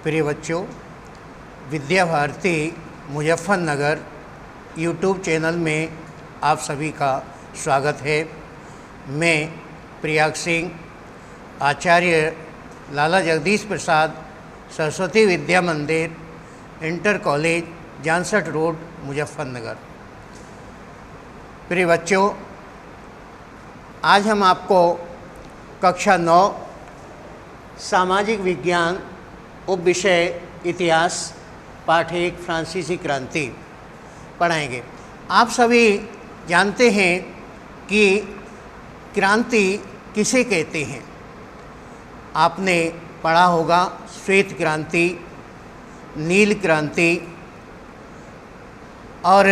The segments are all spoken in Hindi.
प्रिय बच्चों, विद्या भारती मुजफ्फरनगर यूट्यूब चैनल में आप सभी का स्वागत है। मैं प्रयाग सिंह, आचार्य लाला जगदीश प्रसाद सरस्वती विद्या मंदिर, inter college, Jansath road, Muzaffarnagar. प्रिय बच्चों, आज हम आपको कक्षा 9 सामाजिक विज्ञान उप विषय इतिहास पाठ 1 फ्रांसीसी क्रांति पढ़ाएंगे। आप सभी जानते हैं कि क्रांति किसे कहते हैं। आपने पढ़ा होगा श्वेत क्रांति, नील क्रांति और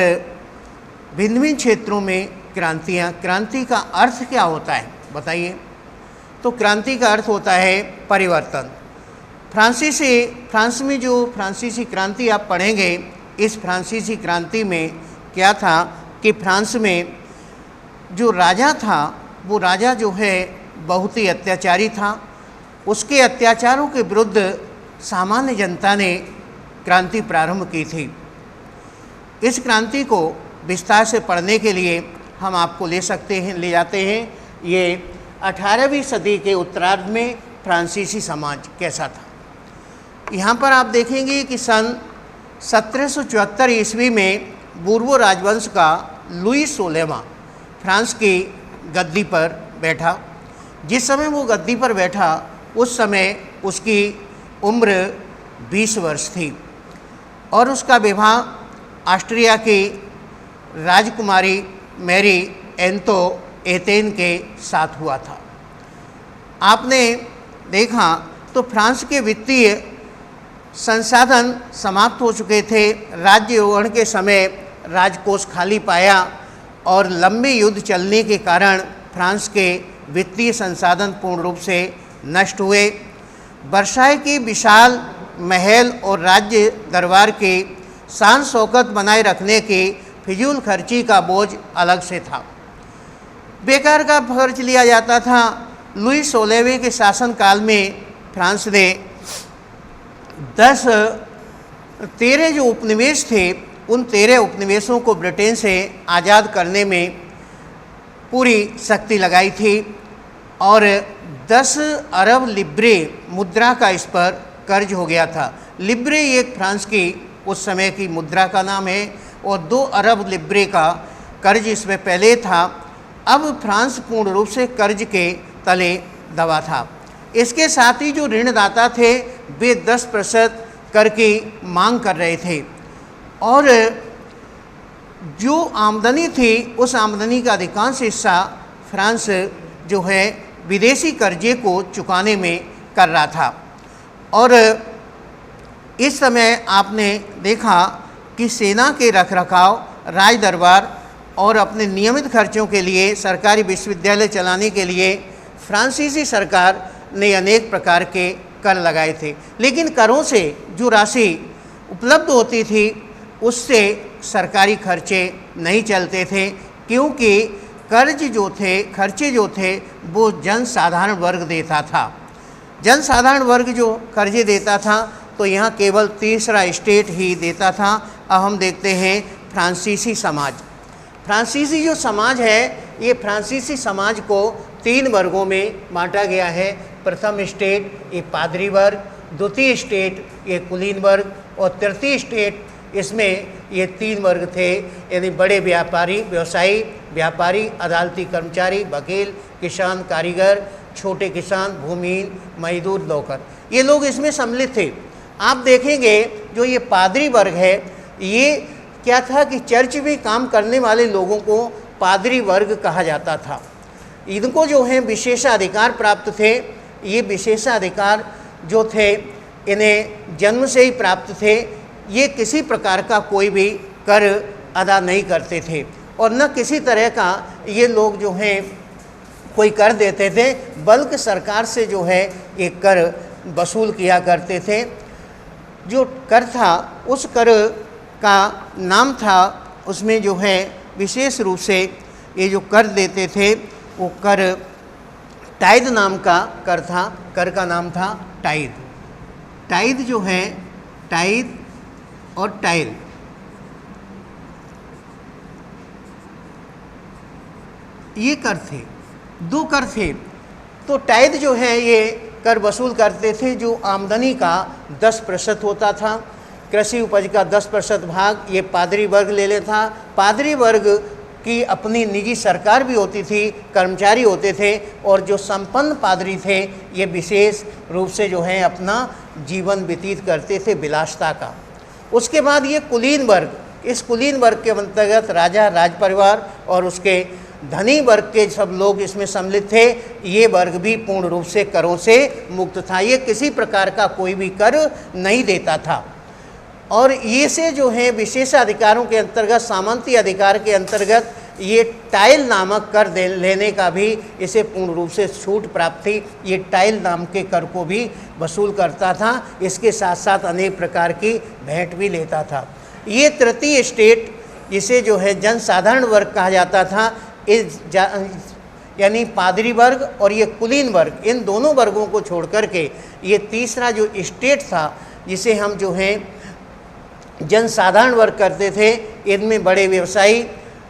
भिन्न भिन्न क्षेत्रों में क्रांतियाँ। क्रांति का अर्थ क्या होता है बताइए। तो क्रांति का अर्थ होता है परिवर्तन। फ्रांस में जो फ्रांसीसी क्रांति आप पढ़ेंगे, इस फ्रांसीसी क्रांति में क्या था कि फ्रांस में जो राजा था, वो राजा जो है बहुत ही अत्याचारी था। उसके अत्याचारों के विरुद्ध सामान्य जनता ने क्रांति प्रारंभ की थी। इस क्रांति को विस्तार से पढ़ने के लिए हम आपको ले जाते हैं ये 18वीं सदी के उत्तरार्ध में फ्रांसीसी समाज कैसा था। यहाँ पर आप देखेंगे कि सन 1774 ईस्वी में बूर्बो राजवंश का लुई 16वां फ्रांस की गद्दी पर बैठा। जिस समय वो गद्दी पर बैठा उस समय उसकी उम्र 20 वर्ष थी और उसका विवाह ऑस्ट्रिया की राजकुमारी मैरी एंतोएतेन के साथ हुआ था। आपने देखा तो फ्रांस के वित्तीय संसाधन समाप्त हो चुके थे। राज्यारोहण के समय राजकोष खाली पाया और लंबे युद्ध चलने के कारण फ्रांस के वित्तीय संसाधन पूर्ण रूप से नष्ट हुए। वर्साय की विशाल महल और राज्य दरबार के शान शौकत बनाए रखने के फिजूल खर्ची का बोझ अलग से था। बेकार का खर्च लिया जाता था। लुई 16वें के शासनकाल में फ्रांस ने 13 जो उपनिवेश थे, उन 13 उपनिवेशों को ब्रिटेन से आज़ाद करने में पूरी शक्ति लगाई थी और 10 अरब लिब्रे मुद्रा का इस पर कर्ज हो गया था। लिब्रे एक फ्रांस की उस समय की मुद्रा का नाम है और 2 अरब लिब्रे का कर्ज इसमें पहले था। अब फ्रांस पूर्ण रूप से कर्ज के तले दबा था। इसके साथ ही जो ऋणदाता थे वे 10% कर की मांग कर रहे थे और जो आमदनी थी उस आमदनी का अधिकांश हिस्सा फ्रांस जो है विदेशी कर्जे को चुकाने में कर रहा था। और इस समय आपने देखा कि सेना के रखरखाव, राज दरबार और अपने नियमित खर्चों के लिए सरकारी विश्वविद्यालय चलाने के लिए फ्रांसीसी सरकार ने अनेक प्रकार के कर लगाए थे। लेकिन करों से जो राशि उपलब्ध होती थी उससे सरकारी खर्चे नहीं चलते थे, क्योंकि खर्चे जो थे वो जनसाधारण वर्ग देता था। जनसाधारण वर्ग जो कर्जे देता था तो यहाँ केवल तीसरा स्टेट ही देता था। अब हम देखते हैं फ्रांसीसी समाज। फ्रांसीसी जो समाज है, ये फ्रांसीसी समाज को 3 वर्गों में बांटा गया है। प्रथम स्टेट ये पादरी वर्ग, द्वितीय स्टेट ये कुलीन वर्ग और तृतीय स्टेट, इसमें ये 3 वर्ग थे, यानी बड़े व्यापारी, अदालती कर्मचारी, वकील, किसान, कारीगर, छोटे किसान, भूमिहीन, मजदूर, नौकर, ये लोग इसमें सम्मिलित थे। आप देखेंगे जो ये पादरी वर्ग है, ये क्या था कि चर्च में काम करने वाले लोगों को पादरी वर्ग कहा जाता था। इनको जो है विशेषाधिकार प्राप्त थे। ये विशेषाधिकार जो थे इन्हें जन्म से ही प्राप्त थे। ये किसी प्रकार का कोई भी कर अदा नहीं करते थे और न किसी तरह का ये लोग जो हैं कोई कर देते थे, बल्कि सरकार से जो है एक कर वसूल किया करते थे। जो कर था उस कर का नाम था, उसमें जो है विशेष रूप से ये जो कर देते थे वो कर टाइद नाम का कर था। कर का नाम था टाइद। टाइद जो है, टाइद और टाइल, ये कर थे, दो कर थे। तो टाइद जो है ये कर वसूल करते थे जो आमदनी का 10% होता था। कृषि उपज का 10% भाग ये पादरी वर्ग ले लेता। पादरी वर्ग की अपनी निजी सरकार भी होती थी, कर्मचारी होते थे, और जो संपन्न पादरी थे ये विशेष रूप से जो है अपना जीवन व्यतीत करते थे विलासता का। उसके बाद ये कुलीन वर्ग, इस कुलीन वर्ग के अंतर्गत राजा, राज परिवार और उसके धनी वर्ग के सब लोग इसमें सम्मिलित थे। ये वर्ग भी पूर्ण रूप से करों से मुक्त था, ये किसी प्रकार का कोई भी कर नहीं देता था। और ये से जो है विशेषाधिकारों के अंतर्गत, सामंती अधिकार के अंतर्गत ये टाइल नामक कर लेने का भी इसे पूर्ण रूप से छूट प्राप्त थी। ये टाइल नाम के कर को भी वसूल करता था, इसके साथ साथ अनेक प्रकार की भेंट भी लेता था। ये तृतीय स्टेट, इसे जो है जनसाधारण वर्ग कहा जाता था। इस यानी पादरी वर्ग और ये कुलीन वर्ग, इन दोनों वर्गों को छोड़ करके ये तीसरा जो स्टेट था जिसे हम जो है जनसाधारण वर्ग करते थे, इनमें बड़े व्यवसायी,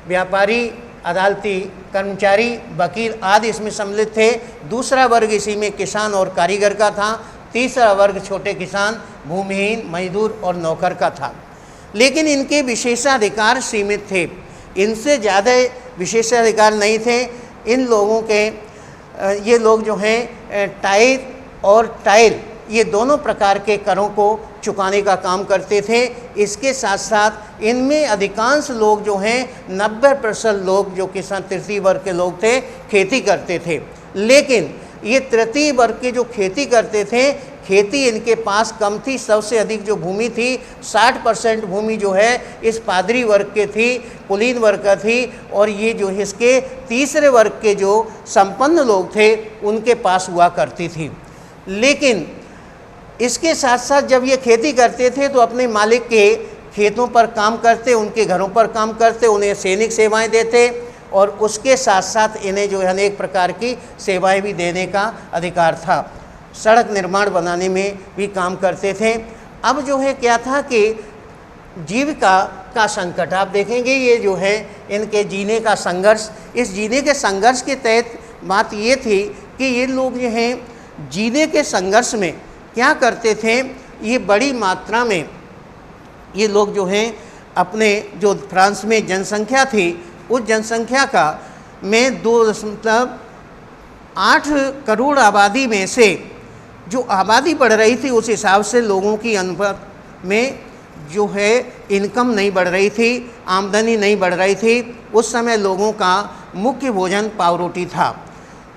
व्यापारी, अदालती कर्मचारी, वकील आदि इसमें सम्मिलित थे। दूसरा वर्ग इसी में किसान और कारीगर का था। तीसरा वर्ग छोटे किसान, भूमिहीन, मजदूर और नौकर का था। लेकिन इनके विशेषाधिकार सीमित थे, इनसे ज़्यादा विशेषाधिकार नहीं थे। इन लोगों के ये लोग जो हैं टाइद और टाइल, ये दोनों प्रकार के करों को चुकाने का काम करते थे। इसके साथ साथ इनमें अधिकांश लोग जो हैं 90% लोग जो किसान तृतीय वर्ग के लोग थे खेती करते थे। लेकिन ये तृतीय वर्ग के जो खेती करते थे, खेती इनके पास कम थी। सबसे अधिक जो भूमि थी 60% भूमि जो है इस पादरी वर्ग के थी, कुलीन वर्ग का थी। और ये जो इसके तीसरे वर्ग के जो संपन्न लोग थे उनके पास हुआ करती थी। लेकिन इसके साथ साथ जब ये खेती करते थे तो अपने मालिक के खेतों पर काम करते, उनके घरों पर काम करते, उन्हें सैनिक सेवाएं देते और उसके साथ साथ इन्हें जो है अनेक प्रकार की सेवाएं भी देने का अधिकार था। सड़क निर्माण बनाने में भी काम करते थे। अब जो है क्या था कि जीविका का संकट, आप देखेंगे ये जो है इनके जीने का संघर्ष, इस जीने के संघर्ष के तहत बात ये थी कि ये लोग जो हैं जीने के संघर्ष में क्या करते थे, ये बड़ी मात्रा में ये लोग जो हैं अपने जो फ्रांस में जनसंख्या थी उस जनसंख्या का में 2.8 करोड़ आबादी में से जो आबादी बढ़ रही थी उस हिसाब से लोगों की अनुपात में जो है इनकम नहीं बढ़ रही थी, आमदनी नहीं बढ़ रही थी। उस समय लोगों का मुख्य भोजन पाव रोटी था।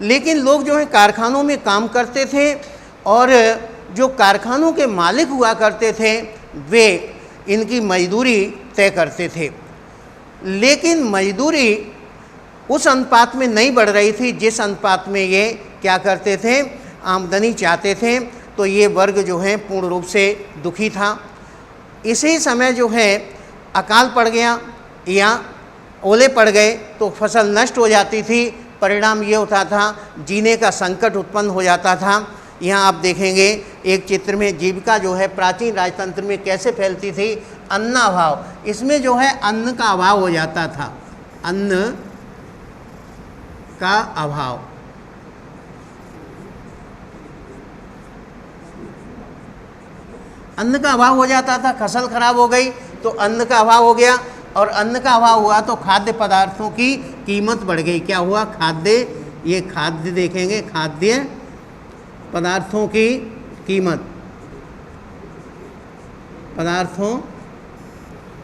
लेकिन लोग जो है कारखानों में काम करते थे और जो कारखानों के मालिक हुआ करते थे वे इनकी मजदूरी तय करते थे। लेकिन मजदूरी उस अनुपात में नहीं बढ़ रही थी जिस अनुपात में ये क्या करते थे, आमदनी चाहते थे। तो ये वर्ग जो है पूर्ण रूप से दुखी था। इसी समय जो है अकाल पड़ गया या ओले पड़ गए तो फसल नष्ट हो जाती थी। परिणाम ये होता था जीने का संकट उत्पन्न हो जाता था। यहाँ आप देखेंगे एक चित्र में जीविका जो है प्राचीन राजतंत्र में कैसे फैलती थी, अन्नाभाव, इसमें जो है अन्न का अभाव हो जाता था, अन्न का अभाव। अन्न का अभाव हो जाता था, फसल खराब हो गई तो अन्न का अभाव हो गया और अन्न का अभाव हुआ तो खाद्य पदार्थों की कीमत बढ़ गई। क्या हुआ, खाद्य, ये खाद्य देखेंगे, खाद्य पदार्थों की कीमत, पदार्थों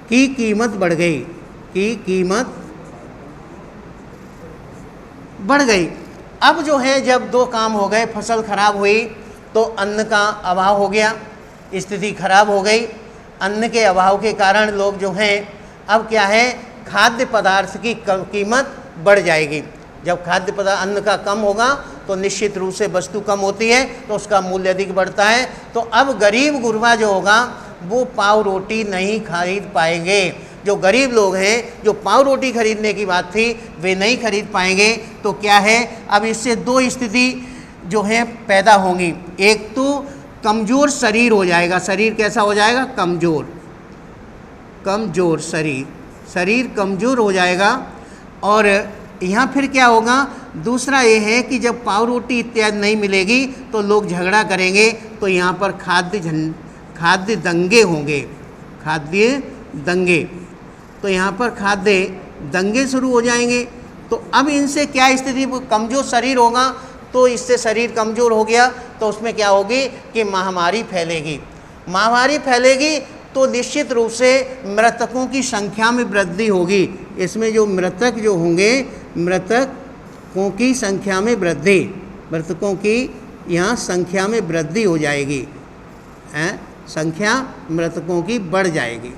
की कीमत बढ़ गई, की कीमत बढ़ गई। अब जो है जब दो काम हो गए, फसल खराब हुई तो अन्न का अभाव हो गया, स्थिति खराब हो गई। अन्न के अभाव के कारण लोग जो हैं अब क्या है, खाद्य पदार्थ की कीमत बढ़ जाएगी। जब खाद्य पदार्थ अन्न का कम होगा तो निश्चित रूप से वस्तु कम होती है तो उसका मूल्य अधिक बढ़ता है। तो अब गरीब गुरबा जो होगा वो पाव रोटी नहीं खरीद पाएंगे। जो गरीब लोग हैं जो पाव रोटी खरीदने की बात थी वे नहीं खरीद पाएंगे। तो क्या है, अब इससे दो स्थिति जो है पैदा होंगी। एक तो कमज़ोर शरीर हो जाएगा। शरीर कैसा हो जाएगा? कमज़ोर, कमज़ोर शरीर कमज़ोर हो जाएगा। और यहाँ फिर क्या होगा? दूसरा ये है कि जब पाव रोटी इत्यादि नहीं मिलेगी तो लोग झगड़ा करेंगे, तो यहाँ पर खाद्य दंगे होंगे, खाद्य दंगे। तो यहाँ पर खाद्य दंगे शुरू हो जाएंगे। तो अब इनसे क्या स्थिति? कमज़ोर शरीर होगा तो इससे शरीर कमज़ोर हो गया तो उसमें क्या होगी कि महामारी फैलेगी। महामारी फैलेगी तो निश्चित रूप से मृतकों की संख्या में वृद्धि होगी। इसमें जो मृतक जो होंगे, मृतकों की संख्या में वृद्धि, मृतकों की यहाँ संख्या में वृद्धि हो जाएगी, संख्या मृतकों की बढ़ जाएगी।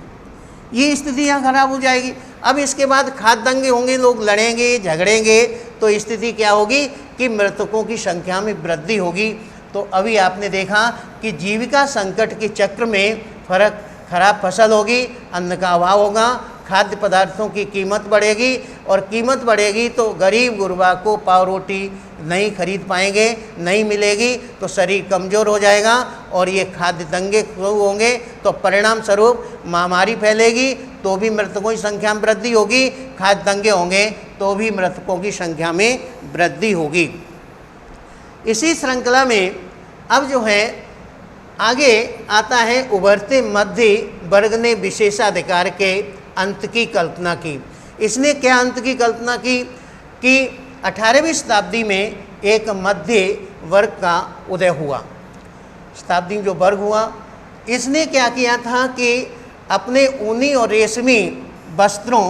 ये स्थिति यहाँ खराब हो जाएगी। अब इसके बाद खाद्य दंगे होंगे, लोग लड़ेंगे झगड़ेंगे, तो स्थिति क्या होगी कि मृतकों की संख्या में वृद्धि होगी। तो अभी आपने देखा कि जीविका संकट के चक्र में खराब फसल होगी, अन्न का अभाव होगा, खाद्य पदार्थों की कीमत बढ़ेगी, और कीमत बढ़ेगी तो गरीब गुरबा को पाव रोटी नहीं खरीद पाएंगे, नहीं मिलेगी, तो शरीर कमज़ोर हो जाएगा और ये खाद्य दंगे शुरू होंगे। तो परिणाम स्वरूप महामारी फैलेगी तो भी मृतकों की संख्या में वृद्धि होगी, खाद्य दंगे होंगे तो भी मृतकों की संख्या में वृद्धि होगी। इसी श्रृंखला में अब जो है आगे आता है, उभरते मध्य वर्ग ने विशेषाधिकार के अंत की कल्पना की। इसने क्या अंत की कल्पना की कि 18वीं शताब्दी में एक मध्य वर्ग का उदय हुआ। शताब्दी में जो वर्ग हुआ, इसने क्या किया था कि अपने ऊनी और रेशमी वस्त्रों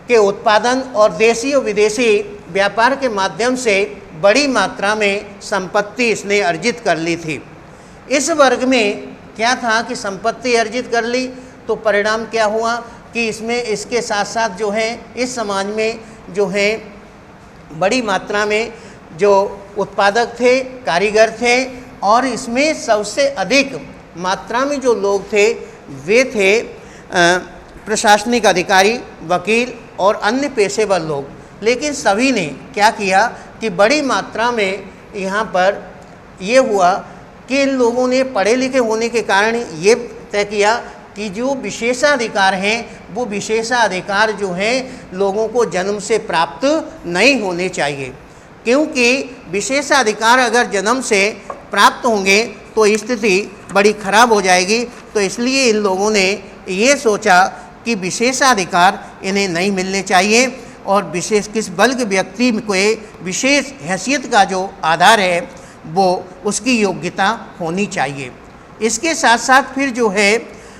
के उत्पादन और देशी और विदेशी व्यापार के माध्यम से बड़ी मात्रा में संपत्ति इसने अर्जित कर ली थी। इस वर्ग में क्या था कि संपत्ति अर्जित कर ली, तो परिणाम क्या हुआ कि इसमें इसके साथ साथ जो है इस समाज में जो है बड़ी मात्रा में जो उत्पादक थे, कारीगर थे, और इसमें सबसे अधिक मात्रा में जो लोग थे वे थे प्रशासनिक अधिकारी, वकील और अन्य पेशेवर लोग। लेकिन सभी ने क्या किया कि बड़ी मात्रा में यहाँ पर ये हुआ कि इन लोगों ने पढ़े लिखे होने के कारण ये तय किया कि जो विशेषाधिकार हैं वो विशेषाधिकार जो हैं लोगों को जन्म से प्राप्त नहीं होने चाहिए, क्योंकि विशेषाधिकार अगर जन्म से प्राप्त होंगे तो स्थिति बड़ी खराब हो जाएगी। तो इसलिए इन लोगों ने ये सोचा कि विशेषाधिकार इन्हें नहीं मिलने चाहिए और विशेष किस बल्कि व्यक्ति को विशेष हैसियत का जो आधार है वो उसकी योग्यता होनी चाहिए। इसके साथ साथ फिर जो है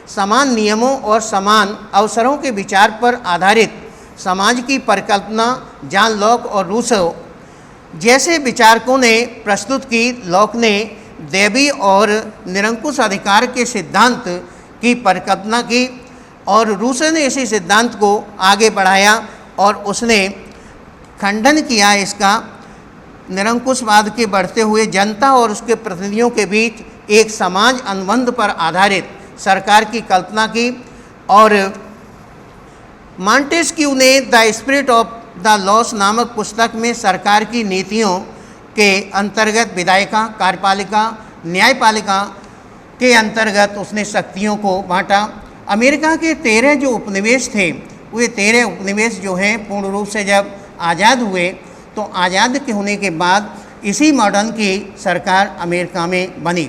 समान नियमों और समान अवसरों के विचार पर आधारित समाज की परिकल्पना जॉन लॉक और रूसो जैसे विचारकों ने प्रस्तुत की। लॉक ने दैवी और निरंकुश अधिकार के सिद्धांत की परिकल्पना की और रूसो ने इसी सिद्धांत को आगे बढ़ाया और उसने खंडन किया इसका निरंकुशवाद के बढ़ते हुए जनता और उसके प्रतिनिधियों के बीच एक समाज अनुबंध पर आधारित सरकार की कल्पना की। और मॉन्टेस्क्यू ने the spirit of the loss नामक पुस्तक में सरकार की नीतियों के अंतर्गत विधायिका, कार्यपालिका, न्यायपालिका के अंतर्गत उसने शक्तियों को बांटा। अमेरिका के 13 जो उपनिवेश थे वे 13 उपनिवेश जो हैं पूर्ण रूप से जब आज़ाद हुए तो आज़ाद के होने के बाद इसी मॉडर्न की सरकार अमेरिका में बनी।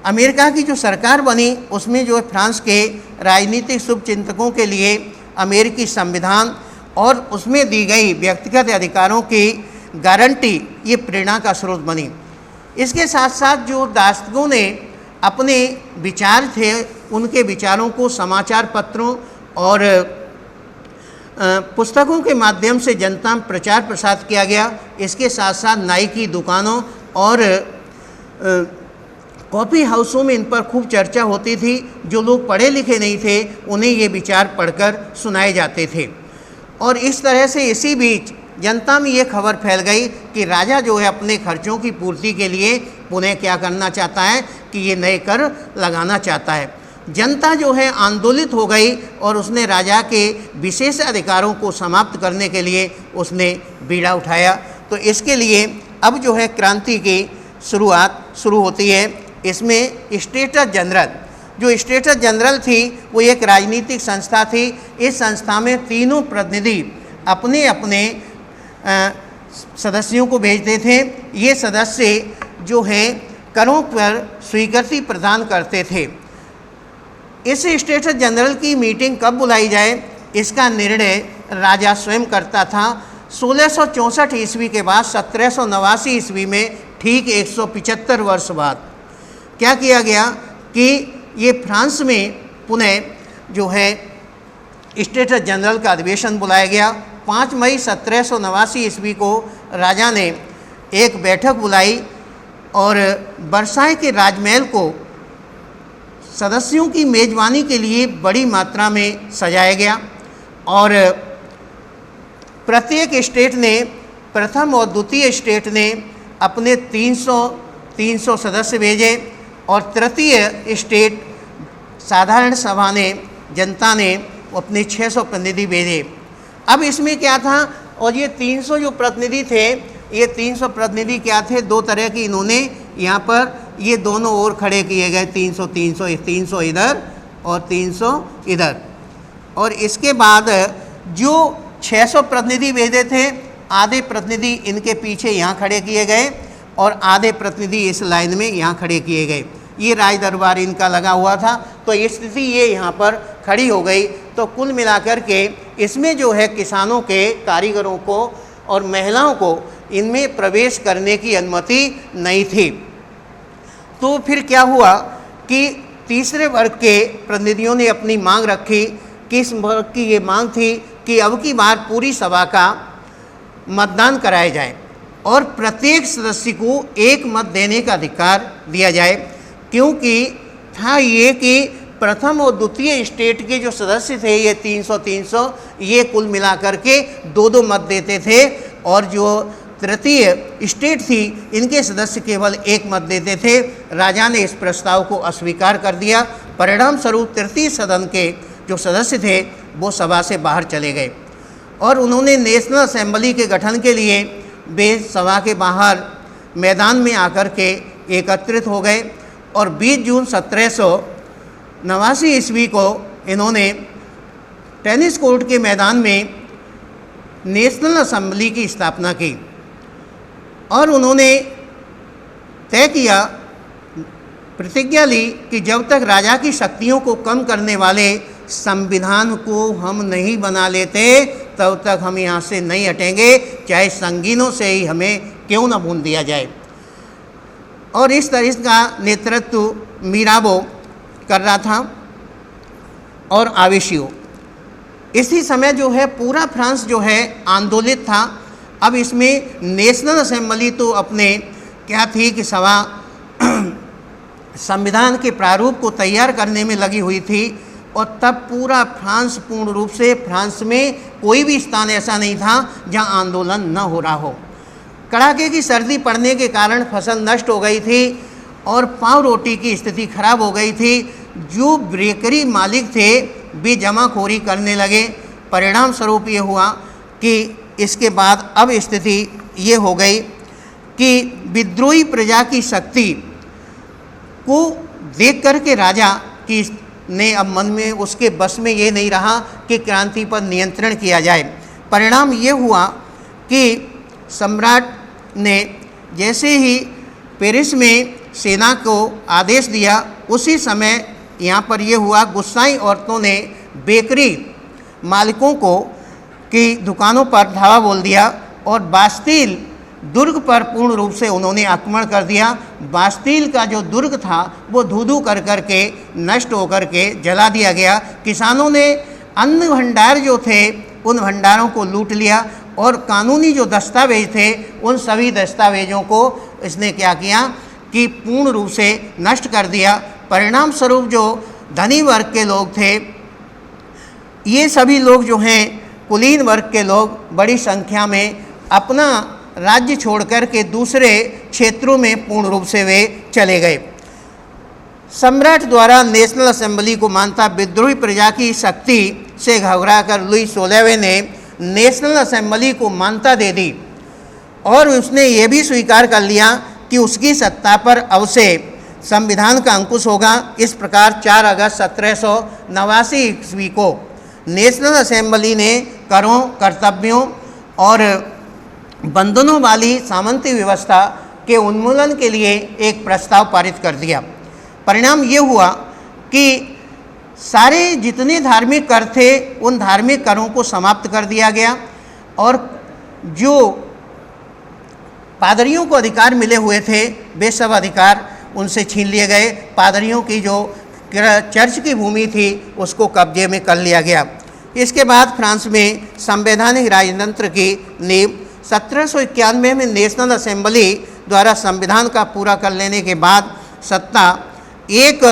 अमेरिका की जो सरकार बनी उसमें जो फ्रांस के राजनीतिक शुभचिंतकों के लिए अमेरिकी संविधान और उसमें दी गई व्यक्तिगत अधिकारों की गारंटी ये प्रेरणा का स्रोत बनी। इसके साथ साथ जो दार्शनिकों ने अपने विचार थे उनके विचारों को समाचार पत्रों और पुस्तकों के माध्यम से जनता में प्रचार प्रसार किया गया। इसके साथ साथ नाई की दुकानों और कॉफ़ी हाउसों में इन पर खूब चर्चा होती थी। जो लोग पढ़े लिखे नहीं थे उन्हें ये विचार पढ़कर सुनाए जाते थे। और इस तरह से इसी बीच जनता में ये खबर फैल गई कि राजा जो है अपने खर्चों की पूर्ति के लिए पुनः क्या करना चाहता है कि ये नए कर लगाना चाहता है। जनता जो है आंदोलित हो गई और उसने राजा के विशेष अधिकारों को समाप्त करने के लिए उसने बीड़ा उठाया। तो इसके लिए अब जो है क्रांति की शुरुआत शुरू होती है इसमें स्टेटस जनरल, जो स्टेटस जनरल थी वो एक राजनीतिक संस्था थी। इस संस्था में तीनों प्रतिनिधि अपने अपने सदस्यों को भेजते थे। ये सदस्य जो हैं करों पर स्वीकृति प्रदान करते थे। इस स्टेटस जनरल की मीटिंग कब बुलाई जाए, इसका निर्णय राजा स्वयं करता था। 1664 ईस्वी के बाद 1789 ईस्वी में ठीक 175 वर्ष बाद क्या किया गया कि ये फ्रांस में पुनः जो है स्टेटस जनरल का अधिवेशन बुलाया गया। 5 मई 1789 ईस्वी को राजा ने एक बैठक बुलाई और वर्साय के राजमहल को सदस्यों की मेज़बानी के लिए बड़ी मात्रा में सजाया गया और प्रत्येक स्टेट ने, प्रथम और द्वितीय स्टेट ने अपने 300 सदस्य भेजे और तृतीय स्टेट साधारण सभा ने, जनता ने अपने 600 प्रतिनिधि भेजे। अब इसमें क्या था, और ये 300 जो प्रतिनिधि थे, ये 300 प्रतिनिधि क्या थे, दो तरह की इन्होंने यहाँ पर ये दोनों ओर खड़े किए गए, 300 इधर और 300 इधर। और इसके बाद जो 600 प्रतिनिधि भेजे थे, आधे प्रतिनिधि इनके पीछे यहाँ खड़े किए गए और आधे प्रतिनिधि इस लाइन में यहाँ खड़े किए गए। ये राज दरबार इनका लगा हुआ था, तो स्थिति ये यहाँ पर खड़ी हो गई। तो कुल मिलाकर के इसमें जो है किसानों के, कारीगरों को और महिलाओं को इनमें प्रवेश करने की अनुमति नहीं थी। तो फिर क्या हुआ कि तीसरे वर्ग के प्रतिनिधियों ने अपनी मांग रखी। किस वर्ग की ये मांग थी कि अब की बार पूरी सभा का मतदान कराया जाए और प्रत्येक सदस्य को एक मत देने का अधिकार दिया जाए, क्योंकि था ये कि प्रथम और द्वितीय स्टेट के जो सदस्य थे ये 300 ये कुल मिलाकर के 2 मत देते थे और जो तृतीय स्टेट थी इनके सदस्य केवल 1 मत देते थे। राजा ने इस प्रस्ताव को अस्वीकार कर दिया। परिणाम स्वरूप तृतीय सदन के जो सदस्य थे वो सभा से बाहर चले गए और उन्होंने नेशनल असेंबली के गठन के लिए वे सभा के बाहर मैदान में आकर के एकत्रित हो गए और 20 जून 1789 ईस्वी को इन्होंने टेनिस कोर्ट के मैदान में नेशनल असेंबली की स्थापना की और उन्होंने तय किया, प्रतिज्ञा ली कि जब तक राजा की शक्तियों को कम करने वाले संविधान को हम नहीं बना लेते तब तक हम यहाँ से नहीं हटेंगे, चाहे संगीनों से ही हमें क्यों न भून दिया जाए। और इस तरह का नेतृत्व मीराबो कर रहा था और आवेशियो। इसी समय जो है पूरा फ्रांस जो है आंदोलित था। अब इसमें नेशनल असेंबली तो अपने क्या थी कि सभा संविधान के प्रारूप को तैयार करने में लगी हुई थी और तब पूरा फ्रांस पूर्ण रूप से, फ्रांस में कोई भी स्थान ऐसा नहीं था जहां आंदोलन न हो रहा हो। कड़ाके की सर्दी पड़ने के कारण फसल नष्ट हो गई थी और पाव रोटी की स्थिति खराब हो गई थी। जो बेकरी मालिक थे वे जमाखोरी करने लगे। परिणाम स्वरूप ये हुआ कि इसके बाद अब स्थिति ये हो गई कि विद्रोही प्रजा की शक्ति को देख कर के राजा की ने अब मन में, उसके बस में ये नहीं रहा कि क्रांति पर नियंत्रण किया जाए। परिणाम ये हुआ कि सम्राट ने जैसे ही पेरिस में सेना को आदेश दिया, उसी समय यहाँ पर ये हुआ, गुस्साई औरतों ने बेकरी मालिकों को की दुकानों पर धावा बोल दिया और बास्तील दुर्ग पर पूर्ण रूप से उन्होंने आक्रमण कर दिया। बास्तील का जो दुर्ग था वो धू कर के नष्ट होकर के जला दिया गया। किसानों ने अन्न भंडार जो थे उन भंडारों को लूट लिया और कानूनी जो दस्तावेज थे उन सभी दस्तावेजों को इसने क्या किया कि पूर्ण रूप से नष्ट कर दिया। परिणाम स्वरूप जो धनी वर्ग के लोग थे, ये सभी लोग जो हैं कुलीन वर्ग के लोग बड़ी संख्या में अपना राज्य छोड़कर के दूसरे क्षेत्रों में पूर्ण रूप से वे चले गए। सम्राट द्वारा नेशनल असेंबली को मानता विद्रोही प्रजा की शक्ति से घबराकर लुई 16वें ने नेशनल असेंबली को मान्यता दे दी और उसने ये भी स्वीकार कर लिया कि उसकी सत्ता पर अब से संविधान का अंकुश होगा। इस प्रकार 4 अगस्त 1789 ईस्वी को नेशनल असेंबली ने करों, कर्तव्यों और बंधनों वाली सामंती व्यवस्था के उन्मूलन के लिए एक प्रस्ताव पारित कर दिया। परिणाम ये हुआ कि सारे जितने धार्मिक कर थे उन धार्मिक करों को समाप्त कर दिया गया और जो पादरियों को अधिकार मिले हुए थे वे सब अधिकार उनसे छीन लिए गए। पादरियों की जो चर्च की भूमि थी उसको कब्जे में कर लिया गया। इसके बाद फ्रांस में संवैधानिक राजतंत्र की नींव 1791 में नेशनल असेंबली द्वारा संविधान का पूरा कर लेने के बाद सत्ता एक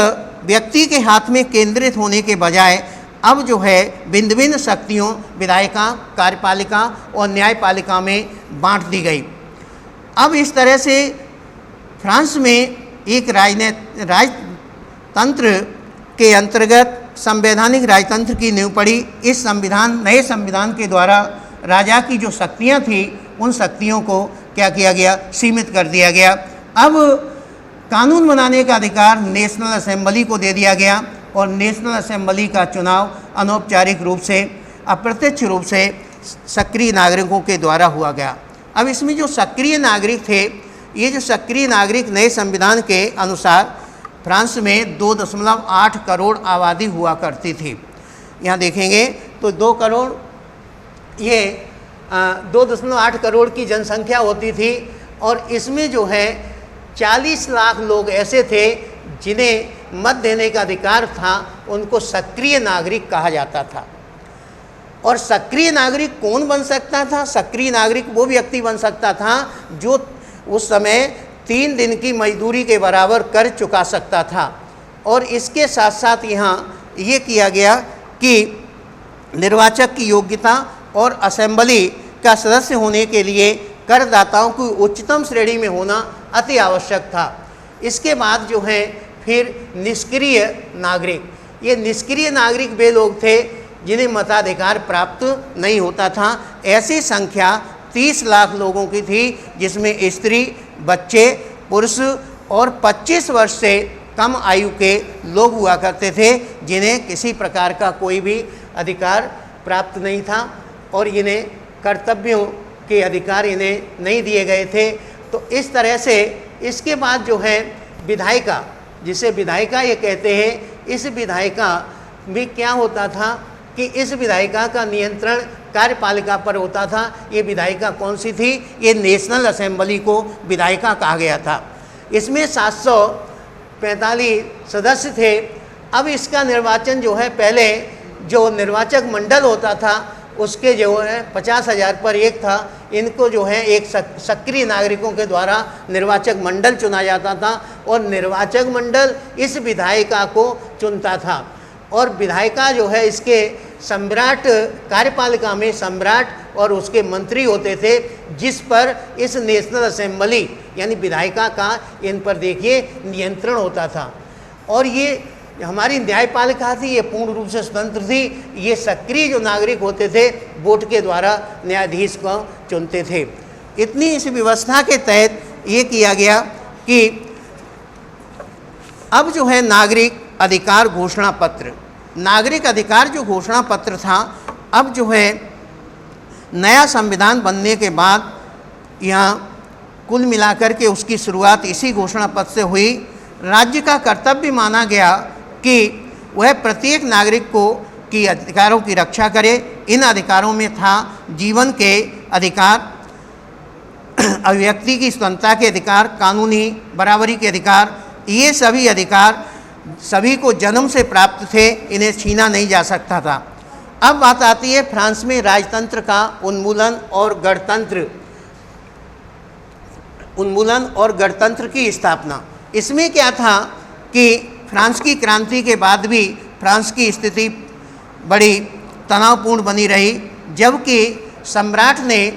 व्यक्ति के हाथ में केंद्रित होने के बजाय अब जो है भिन्न भिन्न शक्तियों विधायिका, कार्यपालिका और न्यायपालिका में बांट दी गई। अब इस तरह से फ्रांस में एक राजतंत्र के अंतर्गत संवैधानिक राजतंत्र की नींव पड़ी। इस नए संविधान के द्वारा राजा की जो शक्तियां थी उन शक्तियों को क्या किया गया, सीमित कर दिया गया। अब कानून बनाने का अधिकार नेशनल असेंबली को दे दिया गया और नेशनल असेंबली का चुनाव अनौपचारिक रूप से, अप्रत्यक्ष रूप से सक्रिय नागरिकों के द्वारा हुआ गया। अब इसमें जो सक्रिय नागरिक थे, ये जो सक्रिय नागरिक नए संविधान के अनुसार फ्रांस में 2.8 करोड़ आबादी हुआ करती थी। यहाँ देखेंगे तो 2 करोड़, ये 2.8 करोड़ की जनसंख्या होती थी और इसमें जो है 40 लाख लोग ऐसे थे जिन्हें मत देने का अधिकार था, उनको सक्रिय नागरिक कहा जाता था। और सक्रिय नागरिक कौन बन सकता था? सक्रिय नागरिक वो व्यक्ति बन सकता था जो उस समय 3 दिन की मजदूरी के बराबर कर चुका सकता था। और इसके साथ साथ यहाँ ये किया गया कि निर्वाचक की योग्यता और असेंबली का सदस्य होने के लिए करदाताओं की उच्चतम श्रेणी में होना अति आवश्यक था। इसके बाद जो है फिर निष्क्रिय नागरिक, ये निष्क्रिय नागरिक वे लोग थे जिन्हें मताधिकार प्राप्त नहीं होता था। ऐसी संख्या 30 लाख लोगों की थी जिसमें स्त्री, बच्चे, पुरुष और 25 वर्ष से कम आयु के लोग हुआ करते थे जिन्हें किसी प्रकार का कोई भी अधिकार प्राप्त नहीं था और इन्हें कर्तव्यों के अधिकार इन्हें नहीं दिए गए थे। तो इस तरह से इसके बाद जो है विधायिका, जिसे विधायिका ये कहते हैं, इस विधायिका में क्या होता था कि इस विधायिका का नियंत्रण कार्यपालिका पर होता था। ये विधायिका कौन सी थी? ये नेशनल असेंबली को विधायिका कहा गया था। इसमें 745 सदस्य थे। अब इसका निर्वाचन जो है, पहले जो निर्वाचक मंडल होता था उसके जो है 50,000 पर एक था। इनको जो है एक सक्रिय नागरिकों के द्वारा निर्वाचक मंडल चुना जाता था और निर्वाचक मंडल इस विधायिका को चुनता था। और विधायिका जो है इसके सम्राट, कार्यपालिका में सम्राट और उसके मंत्री होते थे, जिस पर इस नेशनल असेंबली यानी विधायिका का इन पर देखिए नियंत्रण होता था। और ये हमारी न्यायपालिका थी, ये पूर्ण रूप से स्वतंत्र थी। ये सक्रिय जो नागरिक होते थे वोट के द्वारा न्यायाधीश को चुनते थे। इतनी इस व्यवस्था के तहत ये किया गया कि अब जो है नागरिक अधिकार घोषणा पत्र, नागरिक अधिकार जो घोषणा पत्र था, अब जो है नया संविधान बनने के बाद यहाँ कुल मिलाकर के उसकी शुरुआत इसी घोषणा पत्र से हुई। राज्य का कर्तव्य माना गया कि वह प्रत्येक नागरिक को की अधिकारों की रक्षा करे। इन अधिकारों में था जीवन के अधिकार, अभिव्यक्ति की स्वतंत्रता के अधिकार, कानूनी बराबरी के अधिकार। ये सभी अधिकार सभी को जन्म से प्राप्त थे, इन्हें छीना नहीं जा सकता था। अब बात आती है फ्रांस में राजतंत्र का उन्मूलन और गणतंत्र की स्थापना। इसमें क्या था कि फ्रांस की क्रांति के बाद भी फ्रांस की स्थिति बड़ी तनावपूर्ण बनी रही, जबकि सम्राट ने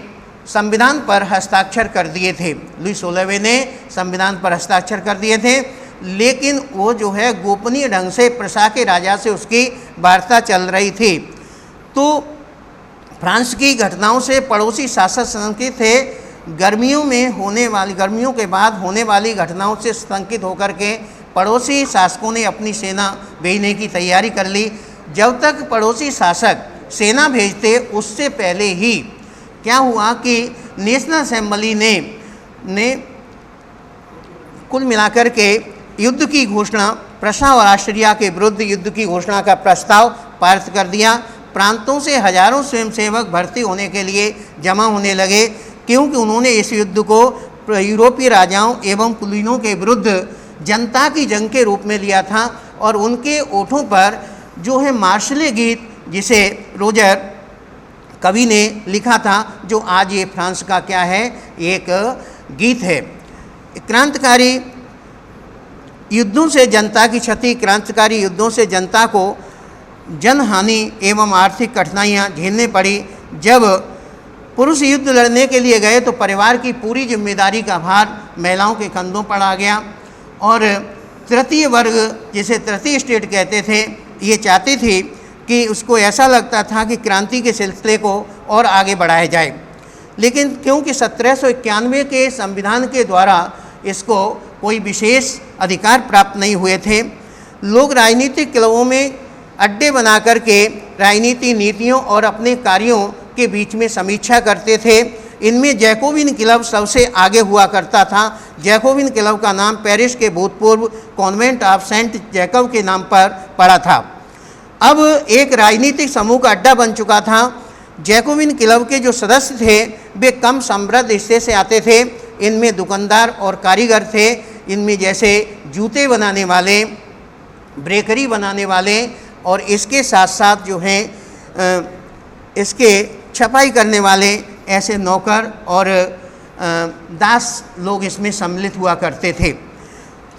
संविधान पर हस्ताक्षर कर दिए थे। लुई 16वें ने संविधान पर हस्ताक्षर कर दिए थे, लेकिन वो जो है गोपनीय ढंग से प्रशा के राजा से उसकी वार्ता चल रही थी। तो फ्रांस की घटनाओं से पड़ोसी शासक शंकित थे। गर्मियों के बाद होने वाली घटनाओं से शंकित होकर के पड़ोसी शासकों ने अपनी सेना भेजने की तैयारी कर ली। जब तक पड़ोसी शासक सेना भेजते उससे पहले ही क्या हुआ कि नेशनल असेंबली ने कुल मिलाकर के युद्ध की घोषणा, प्रशा और ऑस्ट्रिया के विरुद्ध युद्ध की घोषणा का प्रस्ताव पारित कर दिया। प्रांतों से हजारों स्वयंसेवक भर्ती होने के लिए जमा होने लगे, क्योंकि उन्होंने इस युद्ध को यूरोपीय राजाओं एवं कुलीनों के विरुद्ध जनता की जंग के रूप में लिया था। और उनके ओठों पर जो है मार्शले गीत, जिसे रोजर कवि ने लिखा था, जो आज ये फ्रांस का क्या है, एक गीत है। क्रांतिकारी युद्धों से जनता की क्षति, क्रांतिकारी युद्धों से जनता को जनहानि एवं आर्थिक कठिनाइयाँ झेलने पड़ी। जब पुरुष युद्ध लड़ने के लिए गए तो परिवार की पूरी जिम्मेदारी का भार महिलाओं के कंधों पर आ गया। और तृतीय वर्ग, जिसे तृतीय स्टेट कहते थे, ये चाहती थी कि उसको ऐसा लगता था कि क्रांति के सिलसिले को और आगे बढ़ाया जाए, लेकिन क्योंकि 1791 के संविधान के द्वारा इसको कोई विशेष अधिकार प्राप्त नहीं हुए थे, लोग राजनीतिक क्लबों में अड्डे बना करके राजनीति नीतियों और अपने कार्यों के बीच में समीक्षा करते थे। इनमें जैकोबिन क्लब सबसे आगे हुआ करता था। जैकोबिन क्लब का नाम पेरिस के भूतपूर्व कॉन्वेंट ऑफ सेंट जैकब के नाम पर पड़ा था। अब एक राजनीतिक समूह का अड्डा बन चुका था। जैकोबिन क्लब के जो सदस्य थे वे कम समृद्ध हिस्से से आते थे। इनमें दुकानदार और कारीगर थे, इनमें जैसे जूते बनाने वाले, ब्रेकरी बनाने वाले, और इसके साथ साथ जो हैं इसके छपाई करने वाले ऐसे नौकर और दास लोग इसमें सम्मिलित हुआ करते थे।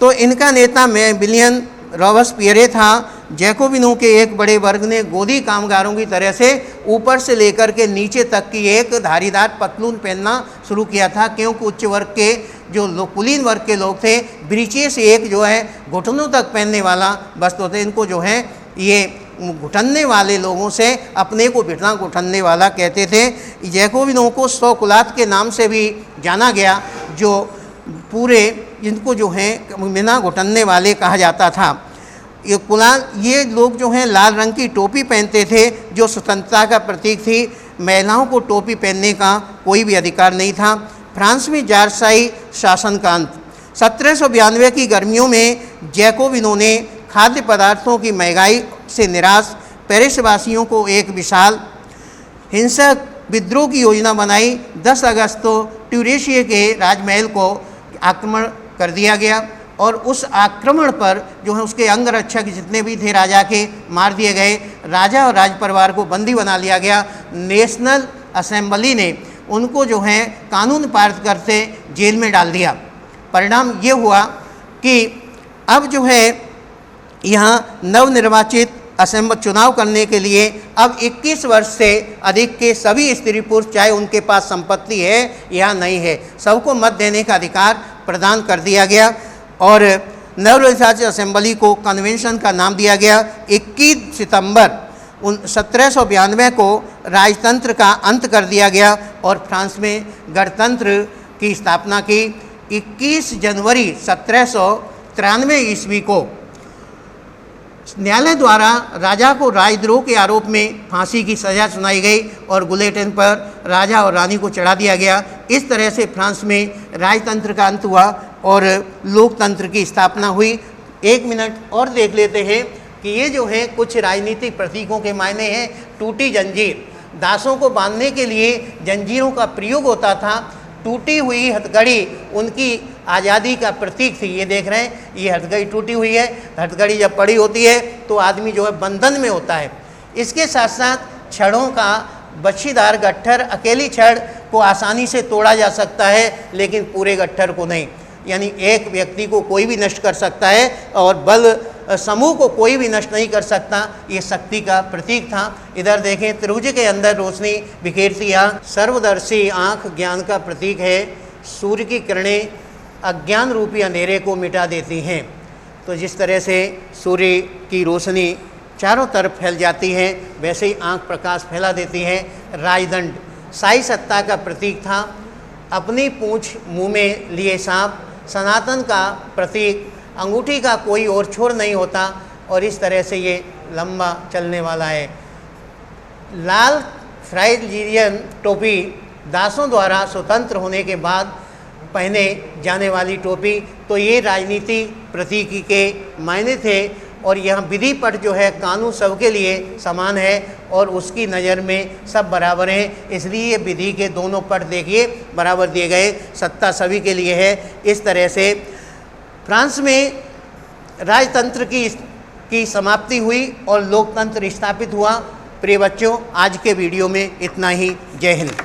तो इनका नेता मैक्सिमिलियन रॉबेस्पियर था। जैकोबिनों के एक बड़े वर्ग ने गोदी कामगारों की तरह से ऊपर से लेकर के नीचे तक की एक धारीदार पतलून पहनना शुरू किया था, क्योंकि उच्च वर्ग के जो कुलीन वर्ग के लोग थे, ब्रीचे से एक जो है घुटनों तक पहनने वाला वस्त्र होते, इनको जो है ये घुटनने वाले लोगों से अपने को बिना घुटनने वाला कहते थे। जैकोबिनों को 100 कुलात के नाम से भी जाना गया, जो पूरे इनको जो है बिना घुटनने वाले कहा जाता था। ये कुलान, ये लोग जो हैं लाल रंग की टोपी पहनते थे, जो स्वतंत्रता का प्रतीक थी। महिलाओं को टोपी पहनने का कोई भी अधिकार नहीं था। फ्रांस में जारशाही शासन का अंत। 1792 की गर्मियों में जैकोबिनों ने खाद्य पदार्थों की महंगाई से निराश पेरिस वासियों को एक विशाल हिंसक विद्रोह की योजना बनाई। 10 अगस्त को ट्यूरेशिए के राजमहल को आक्रमण कर दिया गया, और उस आक्रमण पर जो है उसके अंगरक्षक जितने भी थे राजा के मार दिए गए। राजा और राजपरिवार को बंदी बना लिया गया। नेशनल असेंबली ने उनको जो है कानून पारित करते जेल में डाल दिया। परिणाम ये हुआ कि अब जो है यहाँ नवनिर्वाचित असेंबली चुनाव करने के लिए अब 21 वर्ष से अधिक के सभी स्त्री पुरुष, चाहे उनके पास संपत्ति है या नहीं है, सबको मत देने का अधिकार प्रदान कर दिया गया। और नवनिर्वाचित असेंबली को कन्वेंशन का नाम दिया गया। 21 सितंबर 1792 को राजतंत्र का अंत कर दिया गया और फ्रांस में गणतंत्र की स्थापना की। 21 जनवरी 1793 ईस्वी को न्यायालय द्वारा राजा को राजद्रोह के आरोप में फांसी की सज़ा सुनाई गई और गुलेटिन पर राजा और रानी को चढ़ा दिया गया। इस तरह से फ्रांस में राजतंत्र का अंत हुआ और लोकतंत्र की स्थापना हुई। 1 मिनट और देख लेते हैं कि ये जो है कुछ राजनीतिक प्रतीकों के मायने हैं। टूटी जंजीर, दासों को बांधने के लिए जंजीरों का प्रयोग होता था। टूटी हुई हथकड़ी उनकी आज़ादी का प्रतीक थी। ये देख रहे हैं, ये हथकड़ी टूटी हुई है। हथकड़ी जब पड़ी होती है तो आदमी जो है बंधन में होता है। इसके साथ साथ छड़ों का बच्छीदार गट्ठर, अकेली छड़ को आसानी से तोड़ा जा सकता है लेकिन पूरे गट्ठर को नहीं, यानी एक व्यक्ति को कोई भी नष्ट कर सकता है और बल समूह को कोई भी नष्ट नहीं कर सकता। ये शक्ति का प्रतीक था। इधर देखें, त्रिभुज के अंदर रोशनी बिखेरती आँख, सर्वदर्शी आँख ज्ञान का प्रतीक है। सूर्य की किरणें अज्ञान रूपी अंधेरे को मिटा देती हैं। तो जिस तरह से सूर्य की रोशनी चारों तरफ फैल जाती है, वैसे ही आँख प्रकाश फैला देती है। राजदंड शाही सत्ता का प्रतीक था। अपनी पूंछ मुँह में लिए सांप, सनातन का प्रतीक अंगूठी का कोई और छोर नहीं होता और इस तरह से ये लंबा चलने वाला है। लाल फ्राइजीरियन टोपी दासों द्वारा स्वतंत्र होने के बाद पहने जाने वाली टोपी, तो ये राजनीति प्रतीकी के मायने थे और यह विधि पट जो है कानून सबके लिए समान है और उसकी नज़र में सब बराबर हैं, इसलिए विधि के दोनों पट देखिए बराबर दिए गए, सत्ता सभी के लिए है। इस तरह से फ्रांस में राजतंत्र की समाप्ति हुई और लोकतंत्र स्थापित हुआ। प्रिय बच्चों, आज के वीडियो में इतना ही। जय हिंद।